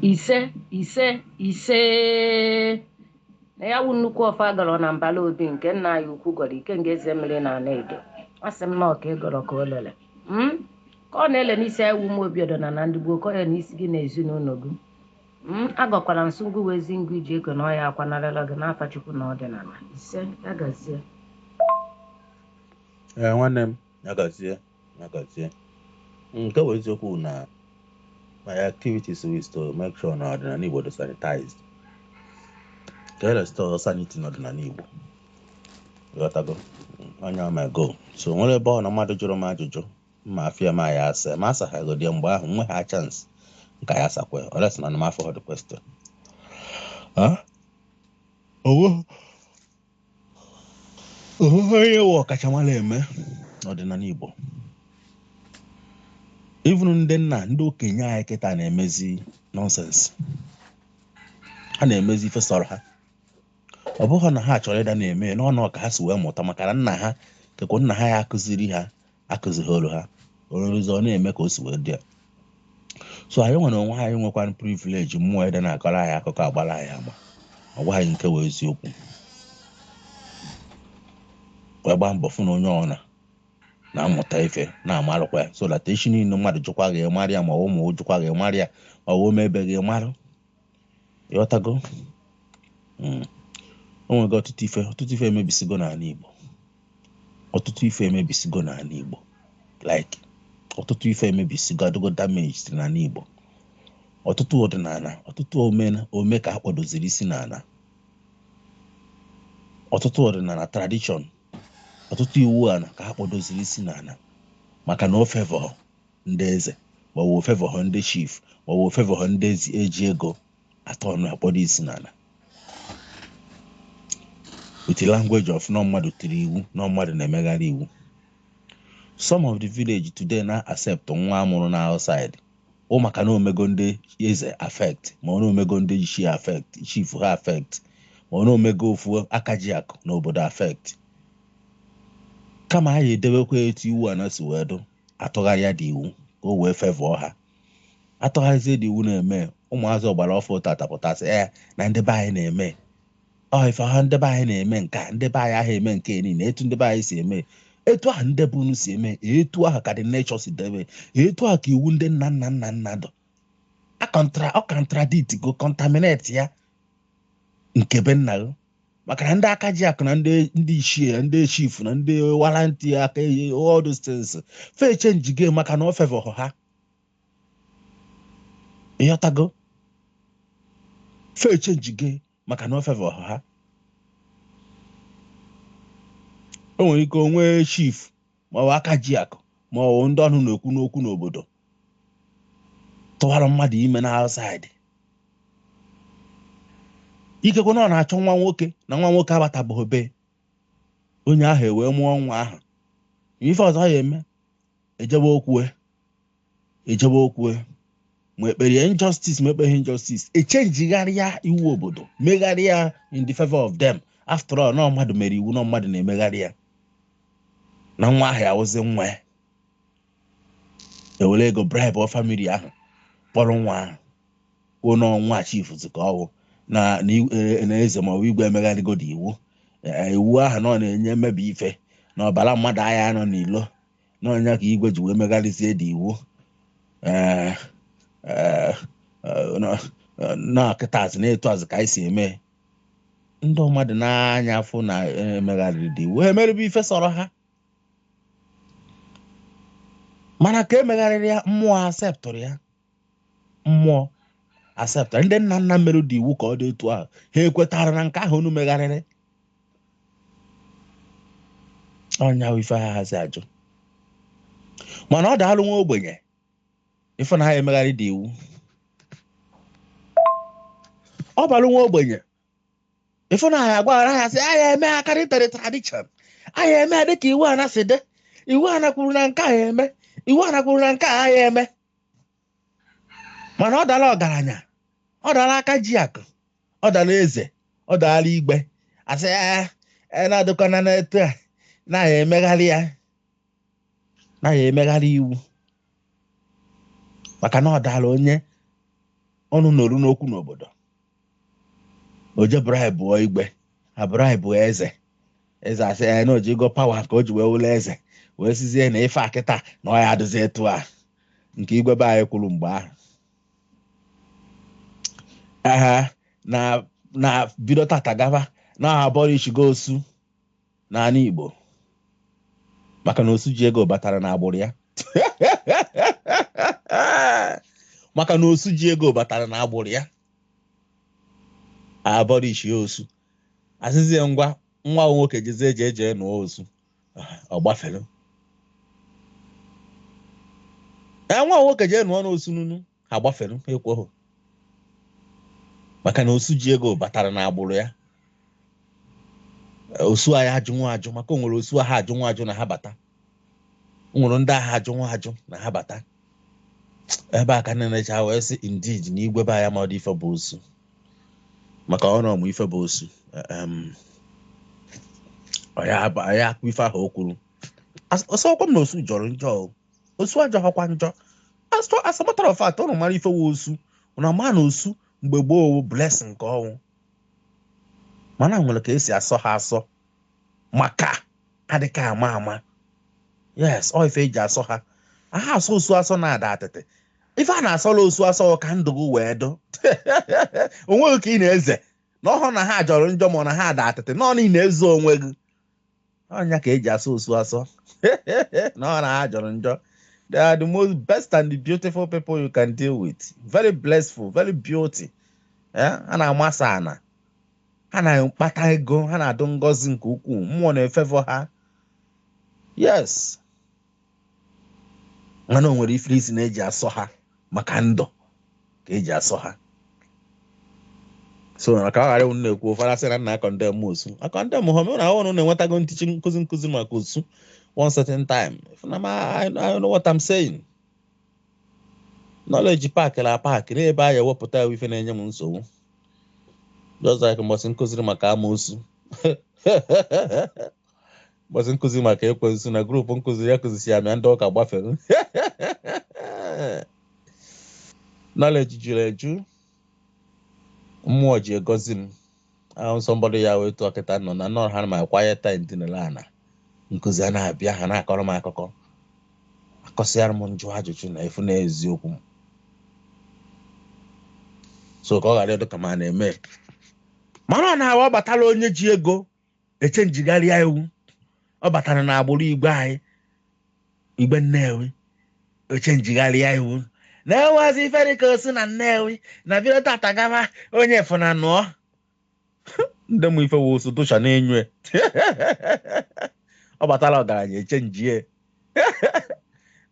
ise na ya wu nnukwu ọfa gọrọ na mbala obi nke nna anyị ukwu gọrọ ike nga eze mmiri na ana edo asị m na ọka ịgọrọ ka o lele ka ọ na-ele n'isi anyị wu m obi ọdọna na ndị gboo ka ọ ya n'isi gị na ezinụlọ gị agọkwara nsụ ngụ wezi ngụ iji ego na ọya akwanarịla gị n'afa Chukwu na ọdịnala ise ya gazie nwanne m ya gazie nke bụ eziokwu na my activities is to make sure na ọdịnala Igbo dị sanitized ka restore sanity n'ọdịnala Igbo ghọtago anya my goal so nwere ebe ọ na mmadụ jụrụ m ajụjụ ma afịa ma ya asa ma asaghagodi mgbe ahụ nwe ha chance nka ya asakwa oles na m afọ the question onye wụ ọkachamara eme n'ọdịnala Igbo even ndị nna ndị okenye anyị kịta na-emezi nonsense ha na-emezi ife sọrọ ha ọ bụghị na ha chọrọ ịda na-eme n'ọnụ ka ha si wee mụta maka na nna ha kekwa nna ha ya akụziri ha akụzighi olu ha orụzi ọ na-eme ka o si wee dị ya so anyị nwere onwe anyị nwekwana privilege mmụọ ịda na-akọrọ anyị akụkọ agbara anyị agba ọ gwa anyị nke wee eziokwu wee gbaa mbọ fụ na onye ọna na-amụta ife na-amarụkwa ya so that echi niile mmadụ jụkwa gị mara ya ma ụmụ jụkwa gị mara ya ma ọ mebe gị marụ ịghọtago o nwego ọtụtụ ife emebisigo n'ala Igbo like ọtụtụ ife emebisigo adịgo damage si n'ala Igbo ọtụtụ ọdịnala ọtụtụ ome ka ha kpọdoziri isi n'ala ọtụtụ ọdịnala tradition ọtụtụ iwu ana ka ha kpọdoziri isi n'ala maka na o favor ndị eze ma ọ wụ favor ndị chief ma ọ wụ favor ndị eji ego atọ na akpọdo isi n'ala with the language of no mmadụ tiri iwu no mmadụ na-emegharị iwu. Some of the village today na accept nwa amụrụ na outside o maka na omego ndị eze affect ma ọ na omego ndị chi affect chief ha affect ma ọ na omego ofu akajiakụ n'obodo affect kama anyị edebekwa etu iwu ana si wee do atụgharịa dị iwu ka o wee favor ha atụgharịzie dị iwu na-eme ụmụazị ọgbara ọfụ tatapụtasị na ndị be anyị na-eme ife ha ndị be anyị na-eme nke ndị be anyị ahụ eme nke niile etu ndị be anyị si eme etu ahụ ndị bụ unu si eme etu ahụ ka dị nature si debe etu ahụ ka iwu ndị nna dụ ọ contradict go contaminate ya nke be nna gị maka na ndị aka ji akụ na ndị ichie ndị chief na ndị walanti aka all those things fe change gị maka na o favor ha ịghọtago fe change gị maka na o favor ha o nwere ike onwe chief ma ọ aka ji akụ ma ọ ndị ọnụ na-ekwu n'okwu n'obodo tụwara mmadụ ime na outside ikekwe na ọ na-achọ nwa nwoke na nwa nwoke abatabeghị be onye ahụ ewee mụọ nwa ahụ ife ọzọ ya eme ejebe okwue ma ekpere injustice ma ekpeghị injustice echenjigharịa iwu obodo megharịa in the favor of them. After all na mmadụ mere iwu na mmadụ na-emegharị ya na nwa ahụ awụzi nwa ya ewere ego bribe of family ahụ kpọrọ nwa ahụ ụnọ nwa chief zika ọwụ na eze ma ọ bụ igwe emegharịgo dị iwu ahụ na ọ na-enye mmebi ife na ọbara mmadụ agha nọ n'ilo na ọnya ka igwe ji wee megharịzie dị iwu na kịtazi na etu azụ ka anyị si eme ndị mmadụ na-anya afụ na emegharịrị dị iwu emerebe ife sọrọ ha mana ka emegharịrị ya mmụọ acceptọrọ ndị nna merụ dị iwu ka ọ dị etu ahụ ha ekwetara na nke ahụ unu megharịrị ọnya ife ha hazi ajụ mana ọ daalụ nwa ogbenye ife na ha emegharị dị iwu ọ balụ nwa ogbenye ife na ha agwaghara ha sị anya eme akarịtari tradition anya eme dịka iwu ana si dị iwu ana kwuru na nke ahụ eme iwu ana kwuru na nke ahụ eme mana ọ dala ọgaranya ọ dala aka ji akụ ọ dala eze ọ dala igbe asị na-adịkọna n'etu a na-emegharị iwu maka na ọ dala ọnụ n'olu n'okwu n'obodo oje bribe igwe ha bribe eze asị ya na oji ego pawa ka o ji wee wụlọ eze wee sizie na ife akịta na ọ ya adịzi etu a nke igwe be anyị kwuru mgbe ahụ na bido tata gaba na abọrọ ichigo osu n'ala Igbo maka na osu ji ego batara na agbụrụ ya maka na osu ji ego batara na agbụrụ ya abọrọ ichi osu asịzie ngwa nwa nwoke jezie eje nụọ osu ọ gbafere nwa nwoke jee nụọ n'osu nunu ha gbafere ekwoho maka na osu ji ego batara na agbụrụ ya osu anyị ajụnwa ajụ maka o nwere osu aha ajụnwa ajụ na ha bata o nwere ndị agha ajụnwa ajụ na ha bata ebe a ka na-enecha wee sị indeed na igwe be anya ma ọ dị ife bụ osu maka ọ nọ mụ ife bụ osu ya akpụ ife ahụ o kwuru ọsọkwa m na osu jọrọ njọ osu ajọghọkwa njọ as a matter of fact ọ mara ife wụ osu na ma na osu mgbe gboo blessing nke ọnwụ mana nwere ka esi asọ ha asọ maka adịka ama yes ọ ife eji asọ ha aha asọ osu asọ na-ada atịtị ife a na-asọla osu asọ ka ndụ gị wee do onweghị ka ị na-eze na ọhụ na ha jọrọ njọ ma na ha ada atịtị na ọ na ị na-ezo onwe gị ọnya ka eji asọ osu asọ na ọ na ha jọrọ njọ. They are the most best and the beautiful people you can deal with. Very blissful, very beauty. Ha na-amasa ana. Ha na-akpata ego, ha na-adụ ngọzi nke ukwuu. Mmụọ na-efevọ ha. Yes. Mana o nwere ife isi na-eji asọ ha maka ndụ ka eji asọ ha. So na ka ọ ghara ịwụ na-ekwu ụfọdụ asị na nna akọndem osu. Akọndem ha mere na ọnụ na-enwetago nkụzi maka osu one certain time. I know what I'm saying. Knowledge park la park n'ebe a ya ewepụta ife na-enye m nsogbu. Just like mbọsị nkụziri maka amoosu. Mbọsị nkụzi maka ekwensu na grupu nkụzi ya kụzisi ya ma ndị ụka gbafere. Knowledge juru eju. Mmụọ ji egozi m. Ahụ somebody ya wee tụọ kịta nọ na nọ ha ma quiet time dị n'ala ana. Nkụzi a na-abịa ha na-akọrọ m akụkọ. Akọsịara m njụ ajụjụ na efu na eziokwu m. So ka ọ ghara ịdụ ka ma na-eme. Mana na ọ batala onye ji ego echenjigharịa iwu. Ọ batara na agbụrụ igwe anyị. Igwe Nnewi. Echenjigharịa iwu. Na-enwezi ife dị ka osu na Nnewi na bido tata gaba onye efu na nụọ. Ndị mụ ife wosu dụcha na-enywe. Ọ batala ọgaranya echenjie.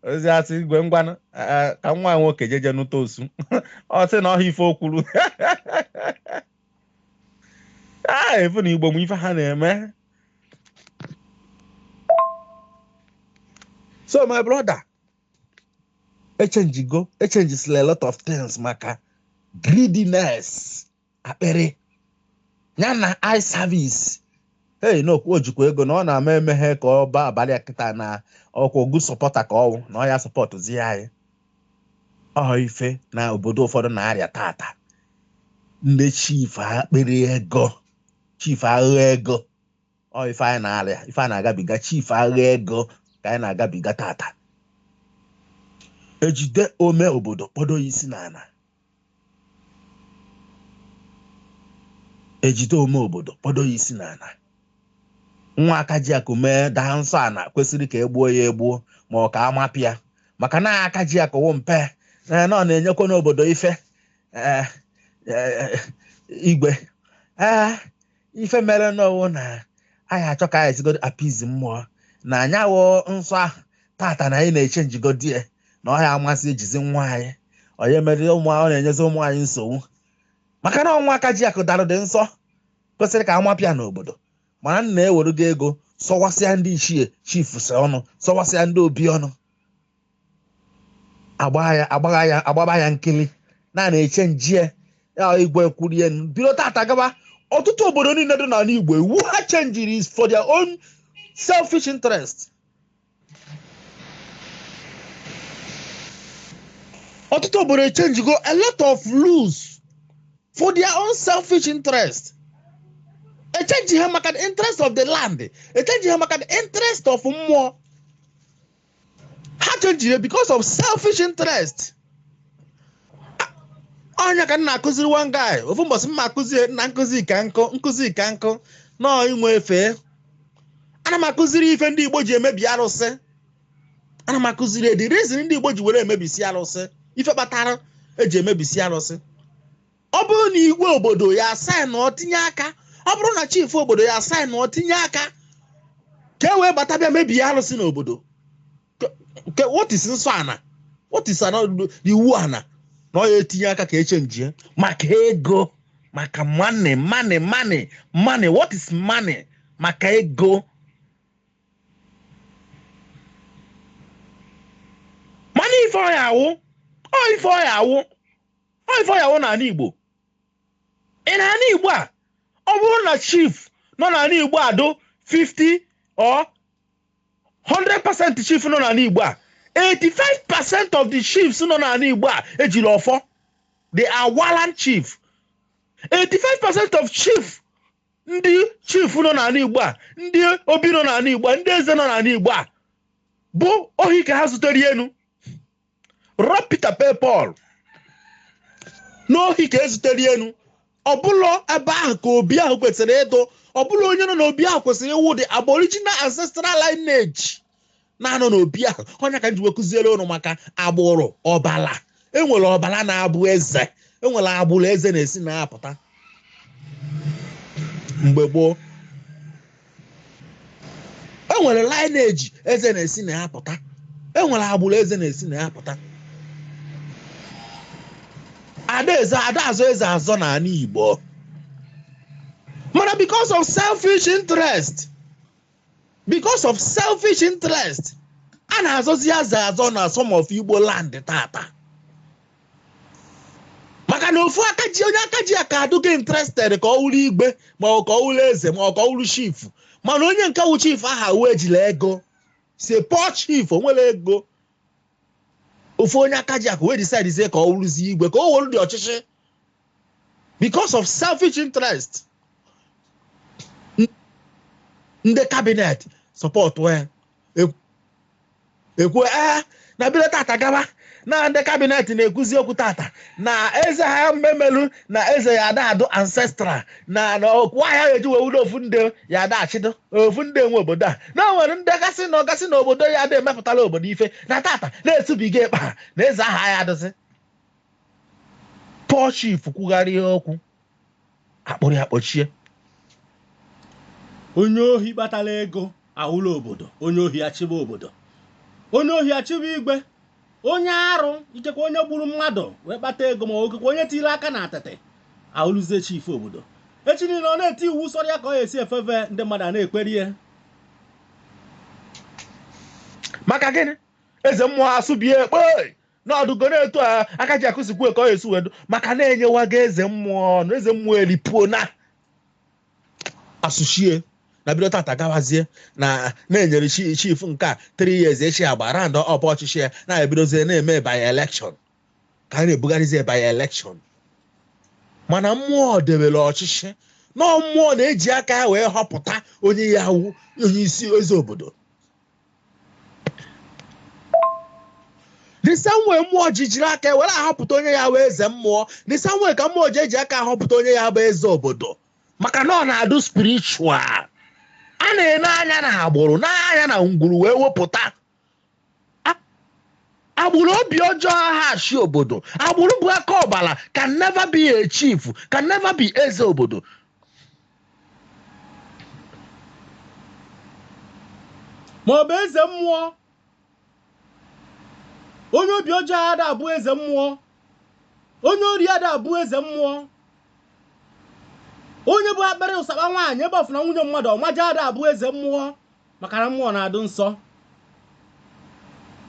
Ozi asị igwe ngwanụ ka nwa nwoke jeje nụta osu. Ọ sị na ọha ife o kwuru. Efu na Igbo m ife ha na-eme. So my brother, echenjisila a lot of things maka greediness, akpere, ya na eye service. Hey, no, o jikwa ego na ọ na-ama emeghe ka ọ ba abalị akịta na ọkwa good supporter ka ọwụ na ọ ya support zi anyị. Ọ ife na obodo ụfọdụ na-arịa tata. Ndị chief akpere ego, chief agha ego. Ọ ife anyị na-arịa, ife a na-agabiga chief agha ego ka anyị na-agabiga tata. Ejide ome obodo kpodo isi n'ala. Ejide ome obodo kpodo isi n'ala. Nwa aka ji akụ mee daa nsọ ana kwesịrị ka egbuo ya egbuo ma ọ ka amapịa maka na aka ji akụwo mpe na ọ na-enyekwa n'obodo ife igwe ife mere n'ọwụ na anyị achọ ka anyị esigodo apizi mmụọ na anyawo nsọ ahụ tata na anyị na-echenjigo die na ọ ya amasị ejizi nwa anyị onye mere ụmụ ọ na-enyezi ụmụ anyị nsogbu maka na ọnwa aka ji akụ darụ dị nsọ kwesịrị ka amapịa n'obodo. Mana nna ewerugo ego sọwasịa ndị ichie chief se ọnụ sọwasịa ndị obi ọnụ agbaba ya nkili na-eche njie ya igwe kwurie bido tata gaba ọtụtụ obodo niile dị n'ala Igbo iwu ha chenjiri is for their own selfish interest. ọtụtụ obodo change go a lot of rules for their own selfish interest. Change ha maka the interest of the land. Change ha maka the interest of mmụọ. Ha change because of selfish interest. Onye ka na-akụziri one guy ofu mbọsị mma akụzi na nkụzi ka nkụ nọọ inwe efe. Ana m akụziri ife ndị Igbo ji emebi arụsị. Ana m akụziri the reason ndị Igbo ji were emebisi arụsị. Ife kpatara eji emebisi arụsị. Ọ bụrụ na igwe obodo ya sign ọ tinye aka, ọ bụrụ na chief obodo ya sign ọ tinye aka, ka e wee bata bịa mebie arụsị n'obodo. What is nsọ ana? What is iwu ana? Na ọ ya etinye aka ka echenjie maka ego, maka money. What is money? Maka ego. Money ife ọ ya awụ. Ife ọ ya awụ n'ala Igbo. N'ala Igbo a, ọ bụrụ na chief nọ n'ala Igbo adụ 50 or 100% chief nọ n'ala Igbo a, 85% of the chiefs nọ n'ala Igbo a ejiri ọfọ. They are warrant chief. 85% of chief, ndị chief nọ n'ala Igbo a, ndị obi nọ n'ala Igbo a, ndị eze nọ n'ala Igbo a, bụ ohi ka ha zutere enu. Rob Peter Paul n'ohi ka ezutere enu. Ọ bụlọ ebe ahụ ka obi ahụ kwesịrị ịdụ. Ọ bụlọ onye nọ n'obi ahụ kwesịrị ịwụ the aboriginal ancestral lineage na-anọ n'obi ahụ. Onye ka njiwe kụziere ụnụ maka agbụrụ ọbala. Enwere ọbala na-abụ eze. Enwere agbụrụ eze na-esi na-apụta. Mgbe gboo, enwere lineage eze na-esi na-apụta. Enwere agbụrụ eze na-esi na-apụta. Ada azọ eze azọ n'ala Igbo. Mana because of selfish interest, a na-azọzi azọ na some of Igbo land tata. Maka na ofu aka ji onye aka ji aka adụghị interested ka ọ wụrụ igbe ma ọ ka ọ wụrụ eze ma ọ ka ọ wụrụ chief. Mana onye nke wụ chief aha wee ejila ego. Si poor chief o nwere ego. Ofu onye aka ji aka wee decide say ka ọ wụrụzi igwe ka ọ wụrụ dị ọchịchị. Because of selfish interest. Ndị cabinet support wee ekwu na bile tata gaba na ndị cabinet na-ekwuzi okwu tata na eze ha mmemelu na eze ya adụ ancestral na okwu ahịa eji wewudo ofu ndị ya achido ofu ndị nwe obodo a na nwere ndị gasị na obodo ya ada emepụtala obodo ife na tata na-etubiga ịkpa na eze aha ya adụzi. Poor chief kwugharịa okwu akpụrụ ya kpọchie. Onye ohi kpatara ego ahụla obodo, onye ohi achịba obodo, onye ohi achịba igwe, onye arụ ikekwa onye gburu mmadụ wee kpata ego ma okekwa onye tiri aka na atete ahụlụzie chief obodo. Echi niile ọ na-eti iwu sọrọ ya ka ọ esi efefe ndị mmadụ na-ekperi ihe. Maka gịnị? Eze mmụọ asụbie ekpe n'ọdụgo na-etu aka ji akụsikwu ka ọ esi wedo maka na-enyewaga eze mmụọ eripuo na asụchie na bido tata gawazie na-enyere chief nke a 3 years echi agba rand ọpa ọchịchị ya na-ebidozie na-eme by election ka a na-ebugharịzie by election. Mana mmụọ debere ọchịchị na mmụọ na-eji aka ya wee họpụta onye ya wụ onye isi eze obodo. The same way mmụọ jiri aka were ahọpụta onye ya wụ eze mmụọ, the same way ka mmụọ ji eji aka ahọpụta onye ya bụ eze obodo maka na ọ na-adụ spiritual. A na-ene anya na agbụrụ n'anya na ngwuru wee wepụta agbụrụ obi ọjọọ ha achị obodo. Agbụrụ bụ aka ọbala can never be a chief, can never be eze obodo. Ma ọ bụ eze mmụọ, onye obi ọjọọ ada abụ eze mmụọ, onye ori ada abụ eze mmụọ, onye bụ akpịrị ụsakpa nwaanyị ebe ọfụna nwunye mmadụ ọmaja ada abụ eze mmụọ maka na mmụọ na-adụ nsọ.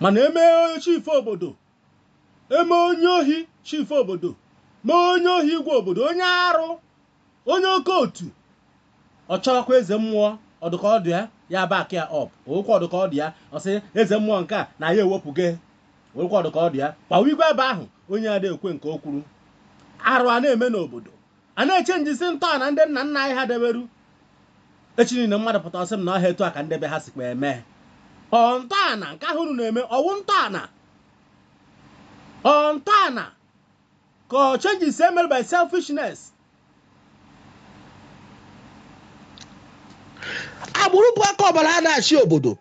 Mana eme chief obodo, eme onye ohi chief obodo, mee onye ohi igwe obodo, onye arụ, onye oke otu, ọ chọrọkwa eze mmụọ ọdụka ọ dị ya back ya up okwu ọdụka ọ dị ya ọ sị eze mmụọ nke a na ya ewepụge werekwa ka ọ dị ya kpawa igwe ebe ahụ onye ada ekwe nke o kwuru arụ a na-eme n'obodo a na-echenjisi ntọala ndị nna nna anyị ha deberu echi niile mmadụ pụta ọsị m na ọha etu a ka ndebe ha sikwa eme ntọala nke ahụ na-eme ọwụ ntọala ka ọ changes emere by selfishness. Agbụrụ bụ aka ọbara a na-achị obodo.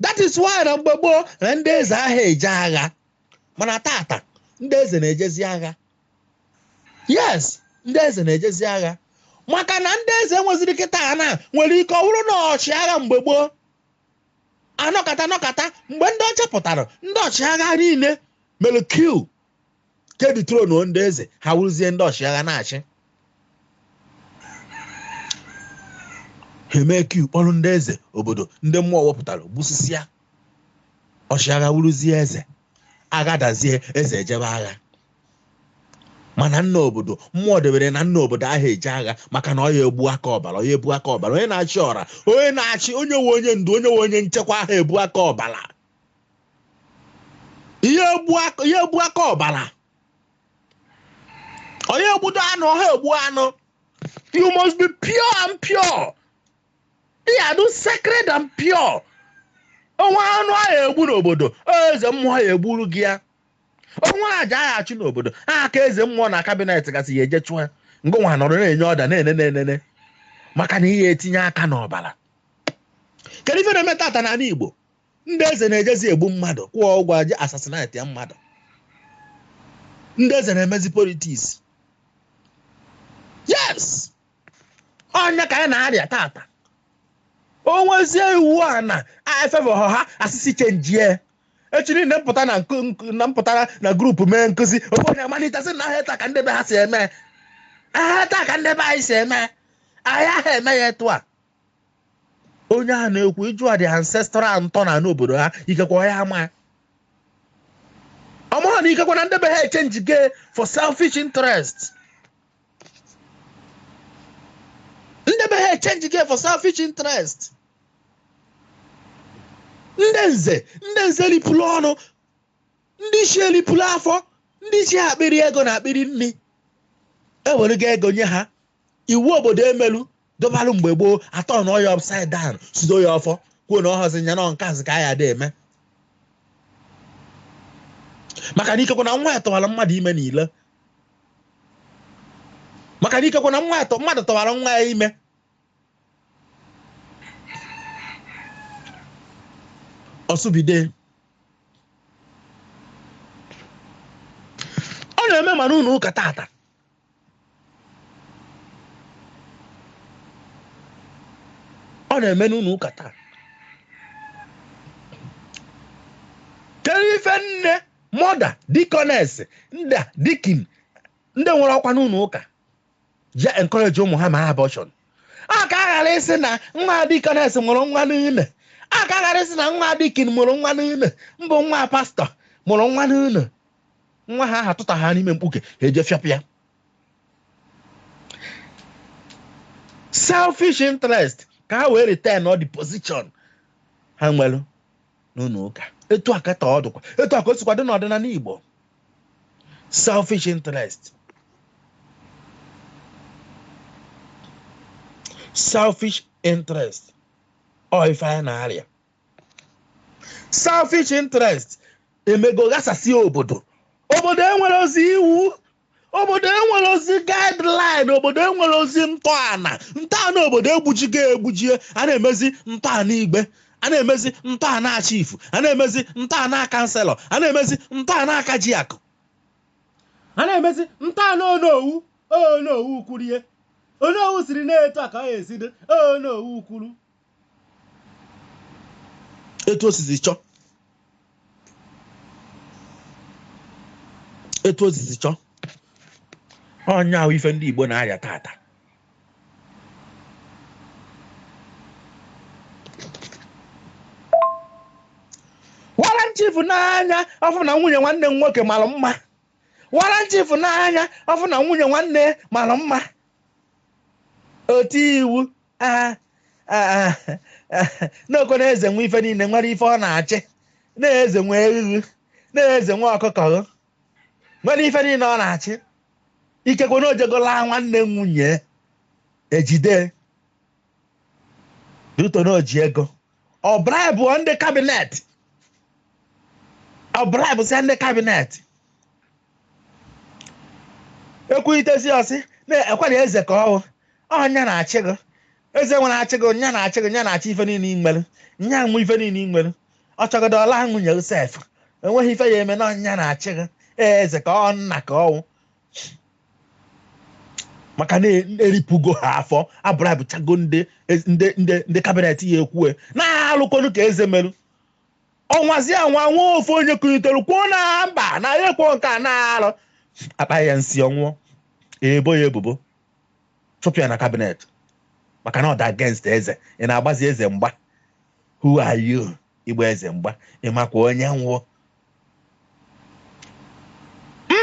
That is why na mgbe gboo na ndị eze agha eje agha mana tata ndị eze na-ejezi agha. Yes, ndị eze na-ejezi agha maka na ndị eze nweziri kịta na nwere ike ọ bụrụ na ọchịagha mgbe gboo anọkata mgbe ndị ọcha pụtara ndị ọchịagha niile mere kiu kedu tronu ndị eze ha wụrụzie ndị ọchịagha na-achị ha eme kiu kpọrọ ndị eze obodo ndị mmụọ wepụtara gbusisia ọchịagha wụrụzie eze agha dazie eze ejebe agha mana nna obodo mmụọ debere na nna obodo ahụ eje agha maka na ọ ya egbu aka ọbara onye na-achị ọra onye na-achị onye nwe onye ndu onye nwe onye nchekwa ahụ ebu aka ọbara ihe egbu aka ọbara onye egbudo anụ ọha egbu anụ. You must be pure and pure. Yeah, do sacred and pure. Onwe anụ ahụ egbu n'obodo eze mmụọ ya egburu gị ya. Onwe aja ya achị n'obodo aka eze mmụọ na kabinet gasị ya eje chụọ ngụnwa nọrọ na-enye ọda na-enene maka na ihe etinye aka n'ọbara. Kedu ife na-eme tata n'ala Igbo? Ndị eze na-ejezi egbu mmadụ kwụọ ụgwọ aje assassinate ya mmadụ. Ndị eze na-emezi politics. Yes, onye ka anyị na-arịa tata onwezie iwu a na afevo ha asịsị chenjie echiri na mpụtara na grupu mee nkụzi onye amalitezi na ahịa ka ndebe ha si eme ahịa ka ndebe anyị si eme ahịa ha eme ya etu a onye a na-ekwu ịjụ adị ancestral ntọ na n'obodo ha ikekwa ya ama ọmụha na ikekwa na ndebe ha echenji gị for selfish interest. Ndebe ha echenji gị for selfish interest. Ndị nze lipụlụ ọnụ ndị isi elipụlụ afọ ndị isi akpịrị ego na akpịrị nri ewere gị ego nye ha iwu obodo emelu dobalụ mgbe gboo atọ na ọya upside down sudo ya ọfọ kwuo na ọhọzi nya na nke azị ka ya dị eme maka na ikekwa na nwa ya tọwara mmadụ ime n'ile maka na ikekwa na mmadụ tọwara nwa ya ime ọsụbide ọ na-eme mana ụlọ ụka tata ọ na-eme n'ụlọ ụka taa kedu ife nne mother deaconess dikin ndị nwere ọkwa n'ụlọ ụka ja encourage ụmụ ha ma abortion aka ghara isi na nwa deaconess mụrụ nwa n'une aka ghara isi na nwa dikin mụrụ nwa n'une mbụ nwa pastọ mụrụ nwa n'une nwa ha aha tụta ha n'ime mkpuke ha eje fịapịa selfish interest ka ha wee retain all the position ha nwere n'ụlọ ụka etu aka ta ọdụkwa etu aka o sikwa dị n'ọdịnala Igbo selfish interest ọ ife anyị na-arịa selfish interest emego ghasasị obodo enwere ozi iwu obodo enwere ozi guideline obodo enwere ozi ntọala obodo egbujie a na-emezi ntọala igbe a na-emezi ntọala chief a na-emezi ntọala kanselọ a na-emezi ntọala aka jiakụ a na-emezi ntọala onowu kwurie onowu siri na-etu aka ọ esido onowu kwuru etu osisi chọọ onye ahụ ife ndị Igbo na-arịa tata wara nchifu n'anya ọfụ na nwunye nwanne m nwoke mara mma wara nchifu n'anya ọfụ na nwunye nwanne mara mma otu iwu n'okwe na eze nwe ife niile nwere ife ọ na-achị na eze nwee eghughu na-eze nwa ọkụkọ nwere ife niile ọ na-achị ikekwe na ojegola nwanne nwunye ejide Ruto na oji ego ọ bribe ndị kabinet ọ bribe si ndị kabinet ekwuitezi ọsị na-ekwe na eze ka ọnya na-achị gị eze nwere achị gị nya na-achị gị nya na-achị ife niile inwere nya nwe ife niile inwere ọ chọgodo ọla nwunye sef enweghị ife ya eme na ọnya na-achị gị eze ka ọ nna ka ọwụ maka na-eripụgo ha afọ abrabụchago ndị kabinet ya ekwue na-alụkọnụ ka eze merụ ọnwazi anwa nwa ofe onye kụlitere kwuo na mba na ya ekwo nke a na-alụ akpa ya nsị ọnwụọ ebo ya ebubo chụpụ ya na kabinet maka na ọ dị against eze ị na-agbazi eze mgba who are you igba eze mgba ịmakwa onye nwụọ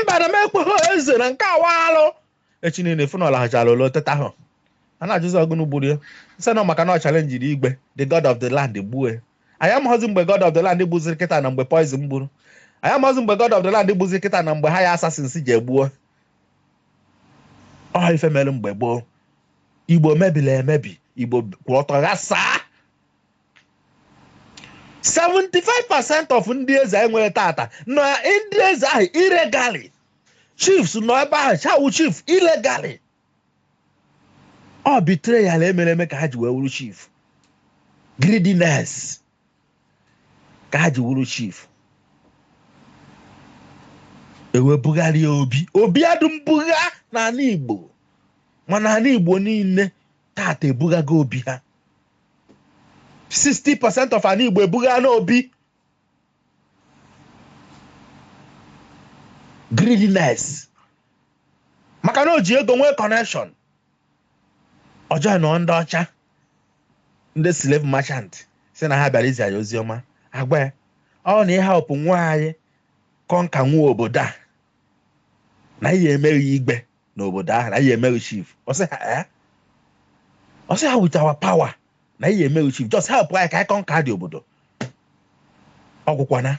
mba na m ekweghị eze na nke awalụ echi niile fụ na ọlaghachara olo teta ahụ a na-ajụzi ọgụnụ gburu ya nsị na maka na ọ chalenjiri igbe the god of the land gbue anyị amaghịzi mgbe god of the land gbuziri kịta na mgbe poison gburu anyị amaghịzi mgbe god of the land gbuziri kịta na mgbe ha ya assassins ji egbuo ọ ife mere mgbe gboo igbo mebiri emebi igbo kwụ ọtọ ghasaa 75% of ndị eze anyị nwere tata na ndị eze ahụ ilegali chiefs nọ ebe ahụ chawu chief ilegali ọ betrayal emere eme ka ha ji wee wuru chief greediness ka ha ji wuru chief ewe bugharịa obi adụ mbugha n'ala igbo mana ala igbo niile tata ebugago obi ha 60% of ala igbo ebugha n'obi greediness maka na o ji ego nwee connection ọjọọ nọ ndị ọcha ndị slave merchant si na ha bịara izi anyị ozi ọma agwa ya ọ na ihe ọpụ nwaanyị kọnka nwa obodo a na ihe emeghị igbe n'obodo ahụ na ihe emeghị chief ọsị ha with our power na ihe emeghị chief just help anyị ka anyị kọnka dị obodo ọgwụkwana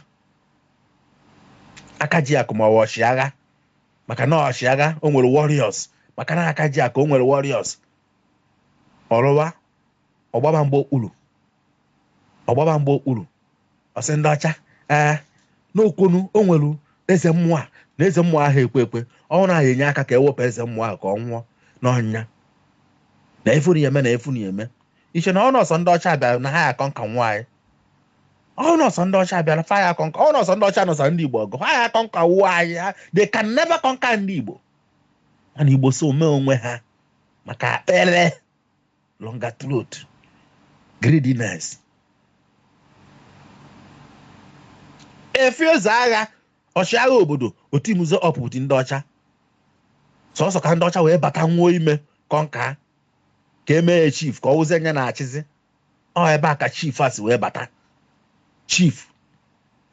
aka ji akụ ma ọ ọchịagha maka na ọchịagha o nwere warriors maka na aka ji akụ o nwere warriors ọrụwa ọgbaba mgbe okpuru ọsị ndị ọcha n'okwunu o nwere eze mmụọ na eze mmụọ ahụ ekwe ọhụrụ ahụ enye aka ka ewepụ eze mmụọ ahụ ka ọ nwụọ n'ọnya na efunu ya eme iche na ọnọsọ ndị ọcha bịara na ha ya akọ nka nwaanyị ọnọsọ ndị ọcha bịara fa ya akọ nka ọnọsọ ndị ọcha nọsọ ndị igbo ọgụ ha ya akọ nka nwaanyị they can never conquer ndị igbo mana igbo so mee onwe ha maka akpere longer throat greediness efieze agha ọchịagha obodo otimuzo ọpụpụti ndị ọcha sọsọ ka ndị ọcha wee bata nwuo ime kọnka ka emee chief ka ọ wụzie nya na-achịzi ọ ebe a ka chief a si wee bata chief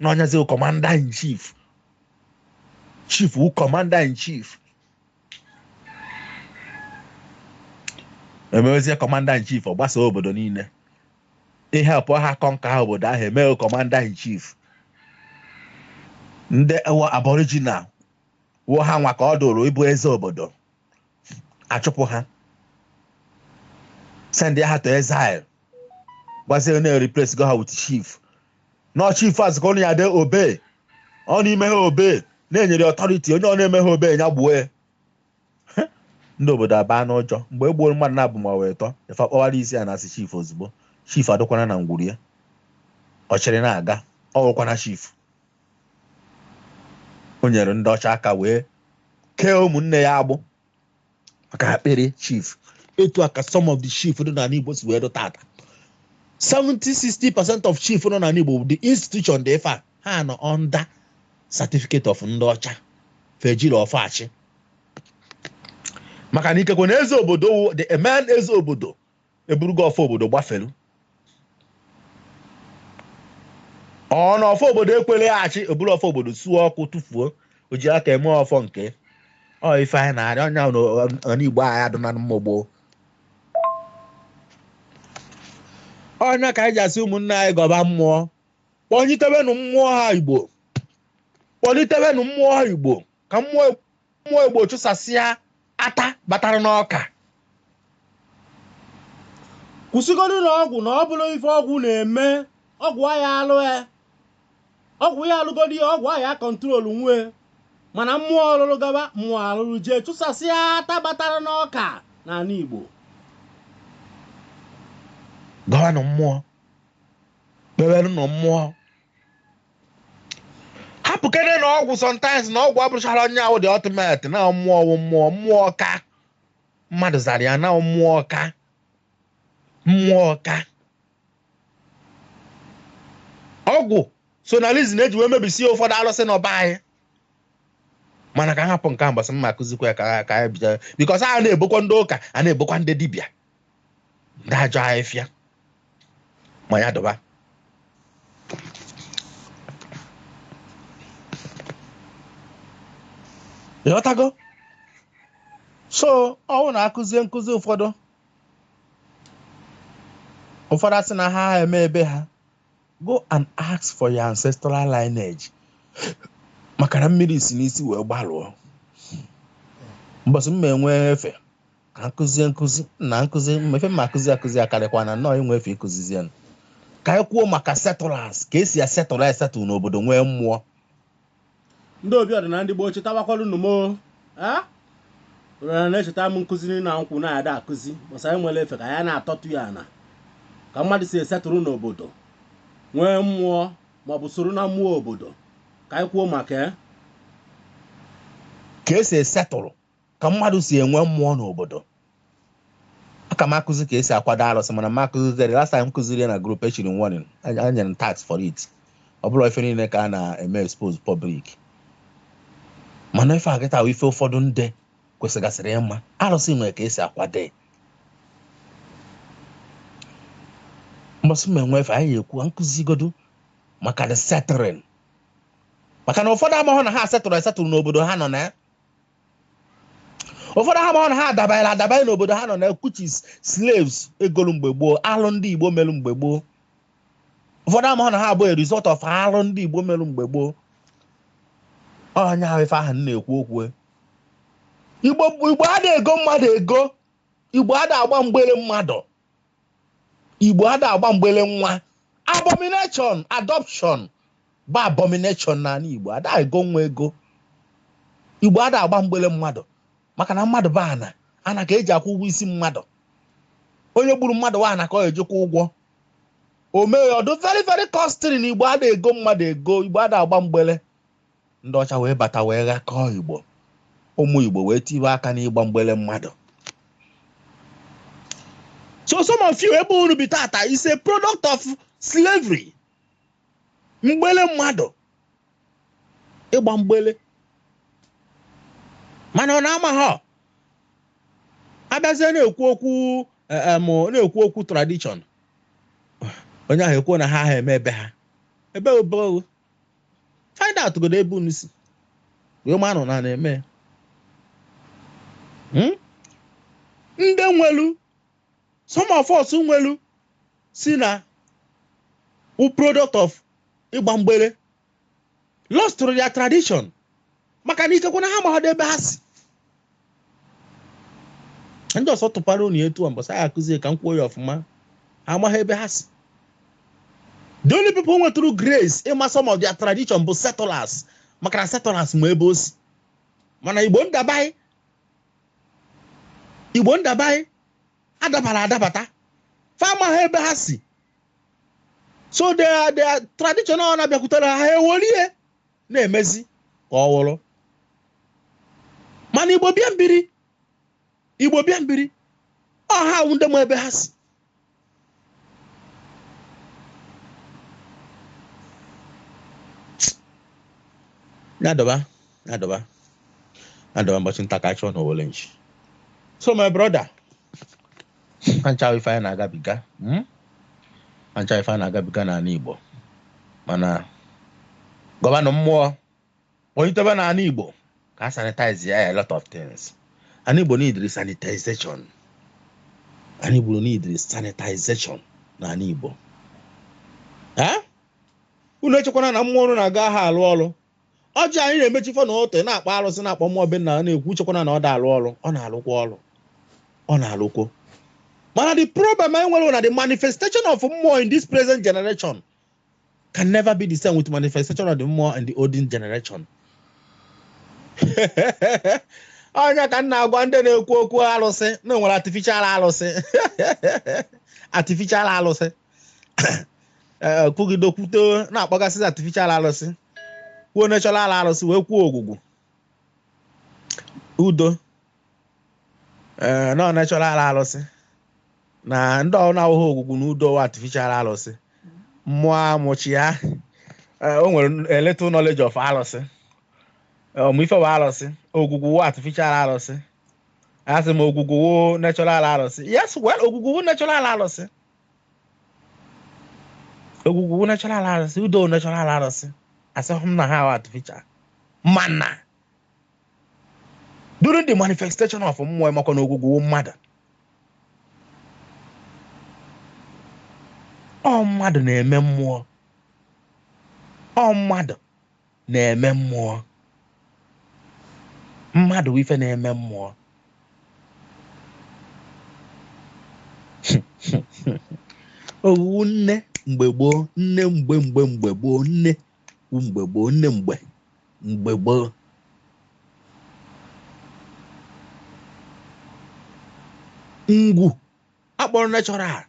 na onyazi commander in chief wu commander in chief emewezie commander in chief ọ gbasa obodo niile ihepụ ha kọnka obodo ahụ emee commander in chief ndị aboriginal wuo ha nwa ka ọ dụrụ ịbụ eze obodo achụpụ ha send ha to exile gbazie na replace go ha with chief no chief as ka ọ ya de obey ọ n'ime ha obey na-enyere authority onye ọ na-eme ha obey nya gbuo ndị obodo aba n'ụjọ mgbe egbuo mmadụ na-abụ ma wee tọ efe akpọwara isi a na-asị chief ozugbo chief adịkwana na ngwuru ya ọ chịrị na-aga ọ nwekwana chief o nyere ndị ọcha aka wee kee ụmụnne ya agbụ maka akpịrị chief etu aka some of the chief nọ n'ala Igbo si wee dụ tata 70-60% of chief nọ n'ala Igbo the institution dị ife ha nọ under certificate of ndị ọcha fejiri ọfachi maka na ikekwe na eze obodo the man eze obodo eburugo ọfọ obodo gbafelu ọ na ọfọ obodo ekwele achị eburu ọfọ obodo suo ọkụ tụfuo o ji aka eme ọfọ nke ọ ife anyị na-arịọ ọnya na Igbo anyị adụ na mmụọ ọnya ka anyị ji asị ụmụnne anyị gọba mmụọ kpọnyitebenụ mmụọ ha Igbo kpọlitebenụ mmụọ Igbo ka mmụọ Igbo chụsasịa ata batara n'ọka. kwụsịgodu na ọgwụ na ọ bụrụ ife ọgwụ na-eme ọgwụ ya alụ ọgwụ ya alụgodi ọgwụ ya kọntrolu nwe mana mmụọ ọlụlụ gaba mmụọ alụrụ jee chụsasịa ata batara n'ọka n'ala Igbo. Gawa na mmụọ kpeberụ na mmụọ hapụkene na ọgwụ sometimes na ọgwụ abụrụchara onye ahụ dị ultimate na mmụọ wụ mmụọ ka mmadụ zara ya na mmụọ ka ọgwụ sonalizm eji wee mebisie ụfọdụ alụsị n'ọba anyị mana ka hapụ nke mbọsị mma akụzikwa ya ka anyị bido bikọs a na-ebokwa ndị ụka a na-ebokwa ndị dibịa ndị ajọ ahịfịa ma ya dọba. Ịghọtago? So ọwụ na-akụzie nkụzi ụfọdụ asị na ha eme ebe ha go and ask for your ancestral lineage maka na mmiri si n'isi wee gbalụọ. Mbọsị mma enwe efe ka nkụzi na nkụzi mmefe ma akụzi akarịkwa na nnọọ inwe efe ịkụzizie ka anyị kwuo maka settlers ka esi esetụl n'obodo nwee mmụọ. Ndị obi ọdịna ndị gboo chetabakwalu numo na-echeta m nkụzi na nkwụ na-ada akụzi bọsa anyị nwere efe ka ya na-atọtụ ya na ka mmadụ si esetụrụ n'obodo nwee mmụọ maọbụ soro na mmụọ obodo ka anyị kwuo maka ka esi esetụrụ ka mmadụ si enwe mmụọ n'obodo. Aka m akụzi ka esi akwado arụsị mana m akụziri last time m kụziri na group echiri warning anyere m tax for it. Ọ bụrụ ife niile ka a na-eme expose public mana ife agịta ife ụfọdụ ndị kwesịgasịrị ịma arụsị nwere ka esi akwado. Mbọsị m enwe efe anyị ekwu nkụzigodo maka the settling maka na ụfọdụ amaghọ na ha esetụrụ n'obodo ha nọ na ya. Ụfọdụ ha amaghọ na ha adabaghị n'obodo ha nọ na which is slaves egolu mgbe gboo alụ ndị Igbo melu mgbe gboo. Ụfọdụ amaghọ na ha abụ a result of alụ ndị Igbo melu mgbe gboo. Onye ahụ ife ahụ na-ekwu okwu Igbo ada ego mmadụ ego. Igbo ada agba mgbele mmadụ. Igbo ada agba mgbele nwa. Abomination adoption bụ abomination n'ala Igbo ada ego nwa ego. Igbo ada agba mgbele mmadụ maka na mmadụ bụ ana ka eji akwụ ụgwọ isi mmadụ. Onye gburu mmadụ wa ana ka ọ ejikwa ụgwọ. O mee ọdụ very very costly na Igbo ada ego mmadụ ego. Igbo ada agba mgbele. Ndị ọcha wee bata wee ghakọọ Igbo. Ụmụ Igbo wee tiwe aka n'ịgba mgbele mmadụ. So some of you ebe unu bi tata is a product of slavery. Mgbele mmadụ ịgba mgbele mana ọ na-ama ha abịazie na-ekwu okwu tradition onye ahụ ekwu na ha eme ebe ha ebe obodo find out godo ebe unu si wee manụ na na-eme ndị nwelu some of us nwelu si na product of ịgba mgbele lost to their tradition maka na ikekwe na ha mahadụ ebe ha si. Ndị ọsọ tụpara unu etu mbọsa ya akụzie ka m kwuo ya ọfụma ha amaghị ebe ha si. The only people went through grace ịma some of their tradition bụ settlers maka na settlers ma ebe o si mana Igbo ndabaghị adabara adabata fa amaghị ebe ha si. So their tradition ọ na-abịakwutere ha ewolie na-emezi ka ọ wụrụ mana Igbo bịa mbiri ọ ha ndị ma ebe ha si. na-adọba mbọchị nta ka achọ n'Owole nchi. So my brother ancha ife anyị na-agabiga n'ala Igbo mana gọvanọ mmụọ onitebe n'ala Igbo ka sanitize ya a lot of things. Ala Igbo need sanitization. N'ala Igbo unu echekwana na mmụọ ọrụ na-aga ha alụ ọrụ ọjị anyị na-emechi fọ na ụtọ na-akpọ arụsị na-akpọ mmụọ be nna na-ekwu chekwana na ọ da-alụ ọrụ ọ na-alụkwa ọrụ ọ na-alụkwo mana the problem anyị nwere na the manifestation of mmụọ in this present generation can never be the same with manifestation of the mmụọ in the olden generation. Onye ka nna agwa ndị na-ekwu okwu arụsị na nwere artificial arụsị artificial arụsị kwugide okwute na-akpọgasị artificial arụsị kwuo natural arụsị wee kwuo ogwugwu udo na natural arụsị na ndị ọ na-awụghị ogwugwu na udo artificial arụsị mmụọ amụchi ya o nwere a little knowledge of arụsị ife wa arụsị ogwugwu artificial arụsị asị m ogwugwu natural arụsị yes well ogwugwu natural arụsị ogwugwu natural arụsị udo natural arụsị asị m na ha artificial mana during the manifestation of mmụọ makwa na ogwugwu mmadụ ọ mmadụ na-eme mmụọ ọ mmadụ na-eme mmụọ mmadụ ife na-eme mmụọ owu nne mgbe gboo nne mgbe gboo nne mgbe gboo nne mgbe gboo ngwu akpọrọ natural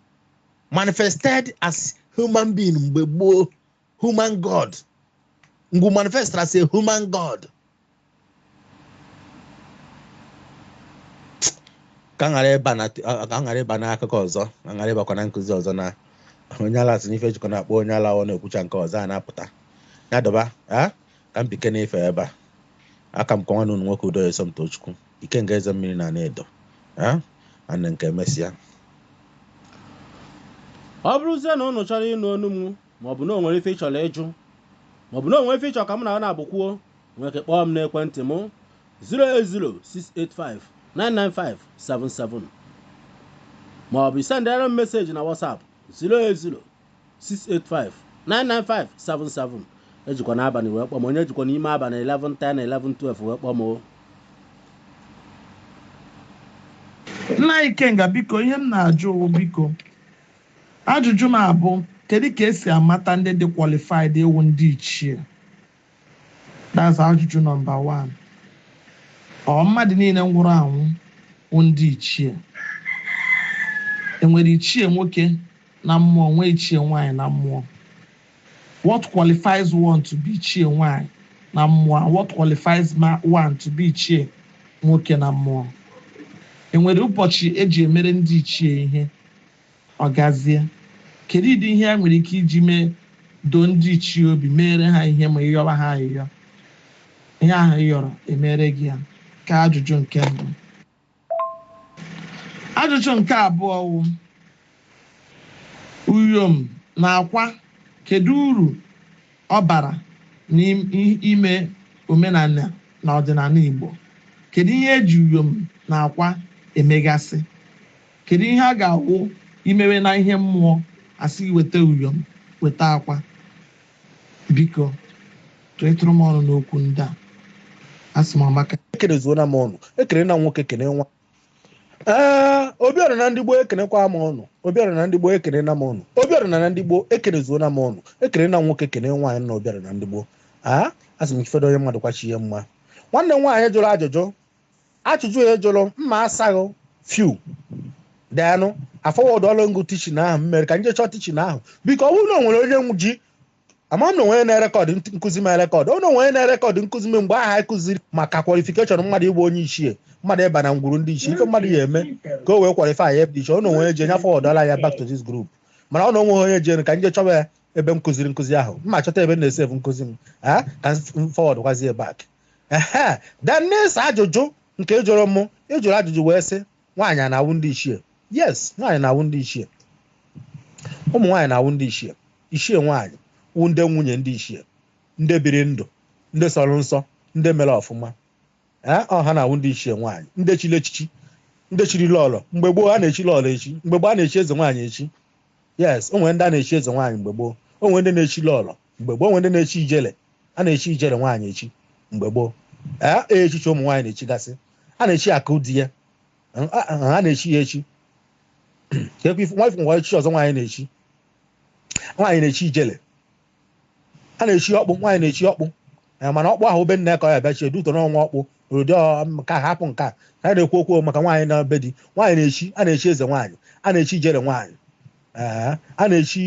manifested as human being mgbe gboo human god ngwu manifested as a human god ka ngara ịba n'akụkọ ọzọ ngara ịbakwa na nkụzi ọzọ na onye ala si n'ife jikọ na-akpọ onye ala ọ na-ekwucha nke ọzọ a na-apụta ya dọba ka m bike n'ife ebe a aka m kọnwa n'ụnụ nwoke Udoyo Somtochukwu ike nga eze mmiri na na-edo ana nke mesịa ọ bụrụzie na unu chọrọ ịnụ onu m maọbụ na o nwere ife ị chọrọ ịjụ maọbụ na o nwere ife ị chọrọ ka m na na-abụkwuo nwere ike kpọọ m n'ekwentị m 08068599577 maọbụ sendere m meseji na WhatsApp 08068599577 ejikwa n'abalị wee kpọọ m onye ejikwa n'ime abalị 11:10 na 11:12 wee kpọọ m. Nna Ikenga biko ihe m na-ajụ biko ajụjụ m abụ kedu ka esi amata ndị dị qualified ewu ndị ichie? That's ajụjụ number 1. Ọ mmadụ niile nwụrụ anwụ ndị ichie? Enwere ichie nwoke na mmụọ nwee ichie nwaanyị na mmụọ? What qualifies one to be ichie nwaanyị na mmụọ? What qualifies one to be ichie nwoke na mmụọ? Enwere ụbọchị eji emere ndị ichie ihe ọ gazie? Kedu ịdị ihe a nwere ike iji mee doo ndị ichie obi mere ha ihe ma ịyọba ha ayịyọ ihe ahụ ịyọrọ emere gị ya? Ka ajụjụ nke mbụ. Ajụjụ nke abụọ wụ uyom na akwa kedu uru ọ bara n'ime omenala na ọdịnala Igbo? Kedu ihe eji uyom na akwa emegasị? Kedu ihe a ga-awụ imewe na ihe mmụọ asị weta uyom weta akwa? Biko tụtụrụ m ọnụ n'okwu ndị a asị m amaka. Ekerezuona m ọnụ ekere na nwoke kene nwa Obiora na ndị Igbo ekenekwa m ọnụ Obiora na ndị Igbo ekene na m ọnụ Obiora na ndị Igbo ekerezuona m ọnụ ekere na nwoke kene nwaanyị na Obiora na ndị Igbo asị m ifedo onye mmadụ kwachi ihe mma. Nwanne nwaanyị jụrụ ajụjụ ya jụrụ mma asaghị few danụ afọwọdụ ọlụ ngụ tichin ahụ mmere ka nje chọọ tichin ahụ biko ọ bụrụ na o nwere onye ji ama m na onwe na-erekọdụ nkụzi m erekọdụ ọ na onwe na-erekọdụ nkụzi m mgbe aha ekụziri maka kwalifikeshọn mmadụ ịbụ onye ichie mmadụ ịba na ngwuru ndị ichie ife mmadụ ya eme ka o wee kwalifai ya dị iche ọ na onwe je nya fọwọdụla ya back to this group mana ọ na onwe onye jere ka nje chọba ya ebe m kụziri nkụzi ahụ mma chọta ebe m na-esevu nkụzi m ka m fọwọdụ kwazie back then n'ịsa ajụjụ nke jụrụ m ịjụrụ ajụjụ wee sị nwaanyị na-awụ ndị ichie. Yes, nwaanyị na-awụ ndị ichie. Ụmụ nwaanyị na-awụ ndị ichie. Ichie nwaanyị wụ ndị nwunye ndị ichie, ndị biri ndụ, ndị sọrọ nsọ, ndị mere ọfụma. Ha na-awụ ndị ichie nwaanyị, ndị chiri echichi, ndị chiri lọlọ. Mgbe gboo a na-echi lọlọ echi, mgbe gboo a na-echi eze nwaanyị echi. Yes, o nwere ndị a na-echi eze nwaanyị mgbe gboo, o nwere ndị na-echi lọlọ mgbe gboo, o nwere ndị na-echi ijele. a na-echi ijele nwaanyị echi mgbe gboo echichi ụmụ nwaanyị na-echigasị a na-echi akụ di ya a na-echi ya echi nwa ifu nwa echichi ọzọ nwaanyị na-echi ijele a na-echi ọkpụ nwaanyị na-echi ọkpụ mana ọkpụ ahụ be nne ka ọ ya bịachie duto n'ọnwa ọkpụ ụdị ka hapụ nke a na-ekwu okwu maka nwaanyị na be di nwaanyị a na-echi eze nwaanyị a na-echi ijele nwaanyị a na-echi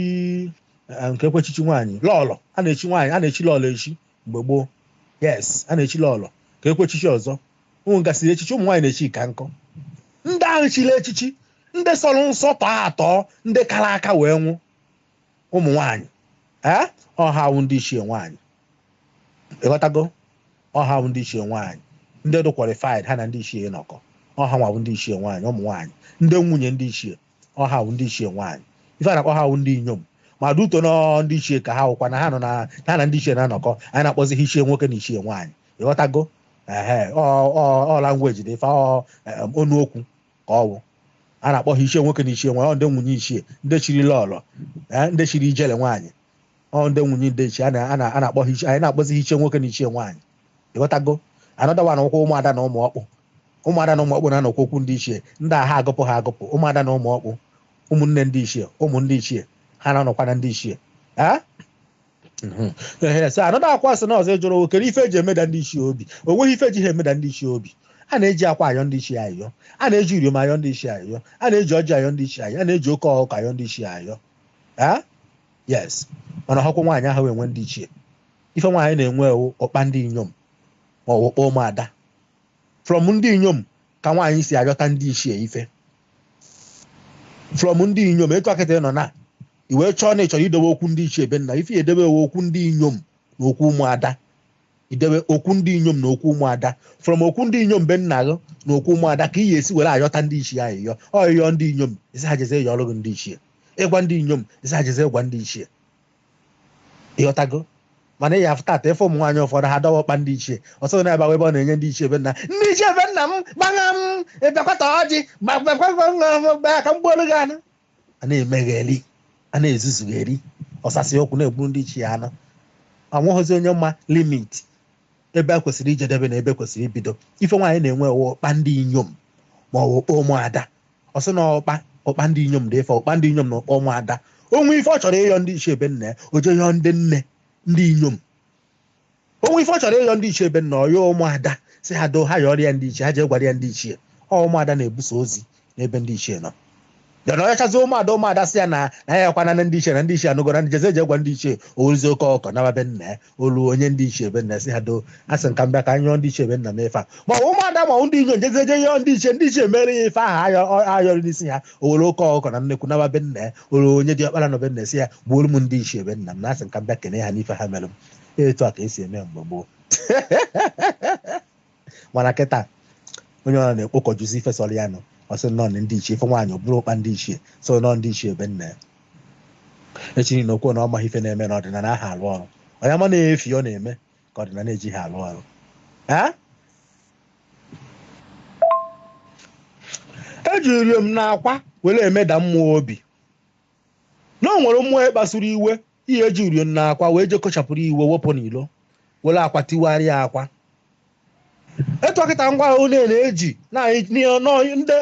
nke ekwechichi nwaanyị lọlọ a na-echi nwaanyị a na-echi lọlọ echi mgbe gboo yes a na-echi lọlọ ka ekwechichi ọzọ ụmụ gasịrị echichi ụmụ nwaanyị na-echi ka nkọ ndị ahụ chiri echichi ndị sọrọ nsọ tọọ atọ ndị kara aka wee nwụ ụmụ nwaanyị ọha wụ ndị ichie nwaanyị ịghọtago ọha wụ ndị ichie nwaanyị ndị dị qualified ha na ndị ichie nọkọ ọha nwa ndị ichie nwaanyị ụmụ nwaanyị ndị nwunye ndị ichie ọha wụ ndị ichie nwaanyị ife a na-akpọ ha wụ ndị inyom ma duto nọ ndị ichie ka ha wụkwa na ha na ndị ichie na-anọkọ anyị na-akpọzi ha ichie nwoke na ichie nwaanyị ịghọtago ọ langweji dị ife ọnụ okwu ka ọ wụ a na-akpọ ha ichie nwoke na ichie nwaanyị ndị nwunye ichie ndị chiri lọlọ ndị chiri ijele nwaanyị ndị nwunye ndị ichie a na-akpọ ha ichie anyị na-akpọzi ha ichie nwoke na ichie nwaanyị ịghọtago anọdawa na ụkwụ ụmụada na ụmụ ọkpụ ụmụada na ụmụ ọkpụ na-anọkwa okwu ndị ichie ndị agha agụpụ ha agụpụ ụmụada na ụmụ ọkpụ ụmụnne ndị ichie ụmụ ndị ichie ha na-anọkwa na ndị ichie so anọda akwa sị na ọzọ jụrụ okere ife eji emeda ndị ichie obi o nweghị ife eji ha emeda ndị ichie obi a na-eji akwa ayọ ndị ichie ayọ a na-eji uriom ayọ ndị ichie ayọ a na-eji ọjị ayọ ndị ichie ayọ a na-eji oke ọkụkọ ayọ ndị ichie ayọ yes mana ọhụkwụ nwaanyị ahụ enwe ndị ichie ife nwaanyị na-enwe ọkpa ndị inyom ma ọ wụkpa ụmụada from ndị inyom ka nwaanyị si ayọta ndị ichie ife from ndị inyom etu akịta nọ na iwe chọọ na ịchọrọ idobe okwu ndị ichie ebe nna ife edebe okwu ndị inyom na okwu ụmụada idebe okwu ndị inyom na okwu ụmụada from okwu ndị inyom be nna gị na okwu ụmụada ka ị ga-esi were ayọta ndị ichie ayịyọ ọyịyọ ndị inyom isi ha jeze ịyọ ọrụ gị ndị ichie ịgwa ndị inyom isi ha jeze ịgwa ndị ichie ịghọtago mana ị ya afụta ata efe ụmụ nwaanyị ụfọdụ ha dọwa ọkpa ndị ichie ọsọ na-aba ebe ọ na-enye ndị ichie ebe nna ndị ichie ebe nna m gbagha m ịbịakwata ọjị ka m gbuoro gị anụ a na-emegheri a na-ezuzugheri ọsasị okwu na-egburu ndị ichie anụ anwụghịzi onye mma limit ebe a kwesịrị ijedebe na ebe kwesịrị ibido ife nwaanyị na-enwe ọkpa ndị inyom ma ọ bụ ọkpa ụmụada ọsọ na ọkpa ndị inyom dị ife ọkpa ndị inyom na ọkpa ụmụada onwe ife ọ chọrọ ịyọ ndị ichie ebe nna ya o jee yọọ ndị nne ndị inyom onwe ife ọ chọrọ ịyọ ndị ichie ebe nna ọyọ ụmụada si ha doo ha yọrọ ya ndị ichie ha jee gwara ya ndị ichie ụmụada na-ebuso ozi n'ebe ndị ichie nọ yana ọchazi ụmụada sị ya na ya yakwana na ndị ichie na ndị ichie anụgora ndị jeze gwa ndị ichie owuzi oke ọkọ na be nna ya olu onye ndị ichie ebe nna si ha doo asị nka mbịa ka anyụọ ndị ichie ebe nna m efe a ma ụmụada ma ndị inyom jezeje yọọ ndị ichie mere ya ife ahụ ayọrọ n'isi ha owere oke ọkọ na nnekwu na be nna ya olu onye dị ọkpara na be nna si ya gbuoro m ndị ichie ebe nna m na asị nka mbịa kene ha n'ife ha mere m etu a ka esi eme mgbe gboo mana kịta onye ọ na-ekpokọjuzi ife sọrọ ya nọ ọsị nọ ndị ichie ife nwaanyị ọ bụrụ ụkpa ndị ichie so nọ ndị ichie ebe nna ya echiri na okwu na ọmaghị ife na-eme na ọdịnala aha alụ ọrụ onye ama na-efi ọ na-eme ka ọdịnala eji ha alụ ọrụ ejiri m na akwa were emeda mmụọ obi na o nwere mmụọ kpasuru iwe ihe eji uriom na akwa wee je kochapụrụ iwe wepụ n'ilo were akwa tiwarịa akwa etu ọkịta ngwa ahụ na-eji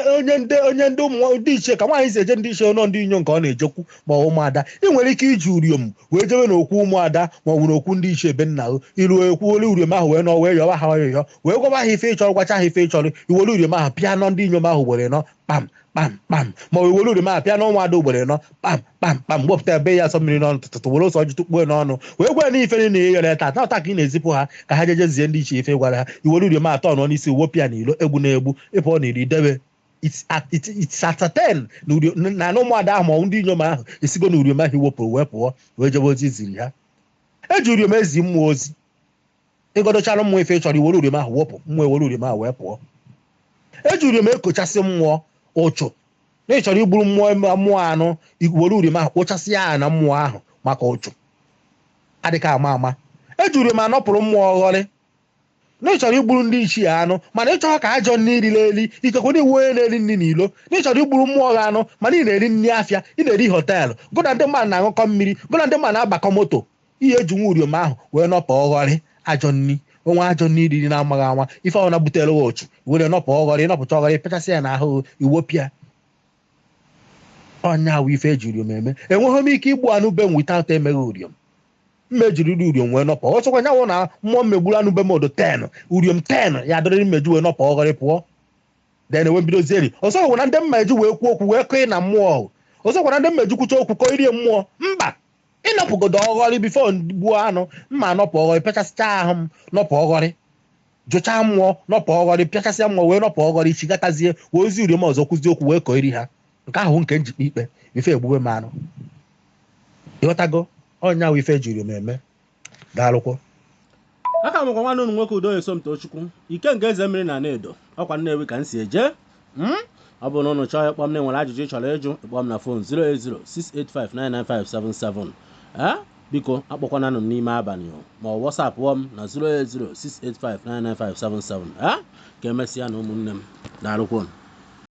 onye ndị ụmụ ndị ichie ka nwaanyị si eje ndị ichie nọ ndị inyo nke ọ na-ejekwu ma ụmụada ị nwere ike iji uriom wee jewe n'okwu ụmụada ma ọ bụ n'okwu ndị ichie ebe nna gị iru ekwuole uriom ahụ wee nọ wee yọwa ha ọyọyọ wee gwaba ha ife ịchọrọ gwacha ha ife ịchọrọ iwere uriom ahụ pịa nọ ndị inyom ahụ were nọ kpam kpam kpam ma ọ iwere uriom ahụ pịa na ụmụada ugbere nọ kpam kpam kpam wepụta ebe ya asọ mmiri n'ọnụ tụtụ were ụsọ ji tukpuo n'ọnụ wee gwa na ife na ịyọrọ taa na ọta ka ị na-ezipụ ha ka ha jejezie ndị ichie ife gwara ha iwere uriom atọ nọ n'isi wopịa n'ilo egbu na-egbu ịpụ ọ na-eri debe it's at 10 na ụmụada ahụ ma ndị inyom ahụ esigo na uriom ahụ iwepụrụ wee pụọ wee jebe ozi ziri ha eji uriom ezi mmụọ ozi ịgodochara mmụọ ife chọrọ iwere uriom ahụ wepụ mmụọ ewere uriom ahụ wee pụọ eji uriom ekochasị mmụọ ụchụ na ịchọrọ igburu mmụọ anụ were uriom ahụ kpochasị ya na mmụọ ahụ maka ụchụ adịka ama eji uriom anọpụrụ mmụọ ọghọrị na ịchọrọ igburu ndị ichie anụ mana ịchọrọ ka ajọ nri riri eli ikekwe na iwu onye na-eri nri n'ilo na ịchọrọ igburu mmụọ gị anụ mana ị na-eri nri afịa ị na-eri họteelụ gụna ndị mmadụ na-aṅụkọ mmiri gụna ndị mmadụ na-agbakọ moto ihe eji nwa uriom ahụ wee nọpụ ọghọrị ajọ nni onwe ajọ nni riri na-amaghị anwa ife ọna butere gị ochu were nọpụ ọghọrị nọpụcha ọghọrị pechasị ya n'ahụ iwopịa ọnya awụ ife eji uriom eme enweghị m ike igbu anụ be m without emeghị uriom mmejiriri uriom wee nọpụ ọsọkwa nyanwụ na mmụọ mmegburu anụ be m odo 10 uriom 10 ya dịrịrị mmeju wee nọpụ ọghọrị pụọ den wee bido zieri ọsọ gwara ndị mmeji wee kwuo okwu wee kọị na mmụọ ọzọ gwara ndị mmeji kwucha okwu kọ irie mmụọ mba ịnọpụgodo ọghọrị bifo gbuo anụ mma nọpụ ọghọrị pịachasịcha ahụ m nọpụ ọghọrị jụchaa mmụọ nọpụ ọghọrị pịachasịa mmụọ wee nọpụ ọghọrị chigatazie wee ozi uriom ọzọ kwuzie okwu wee kọ iri ha nke ahụ nke njikpa ikpe ife egbube m anụ ịghọtago ọnya wụ ife eji uriom eme daalụkwọ aka mụkwa nwanne unu nwoke Udoye Somtochukwu ike nke eze mmiri na Nnedo ọkwa Nnewi ka m si eje ọ bụ na unu chọọ ịkpọ m na enwere ajụjụ ị chọrọ ịjụ ịkpọ m na fon 08068599577 biko akpọkwana m n'ime abalị ma ọ WhatsApp m na 08068599577 ka emesịa na ụmụnne m daalụkwọ.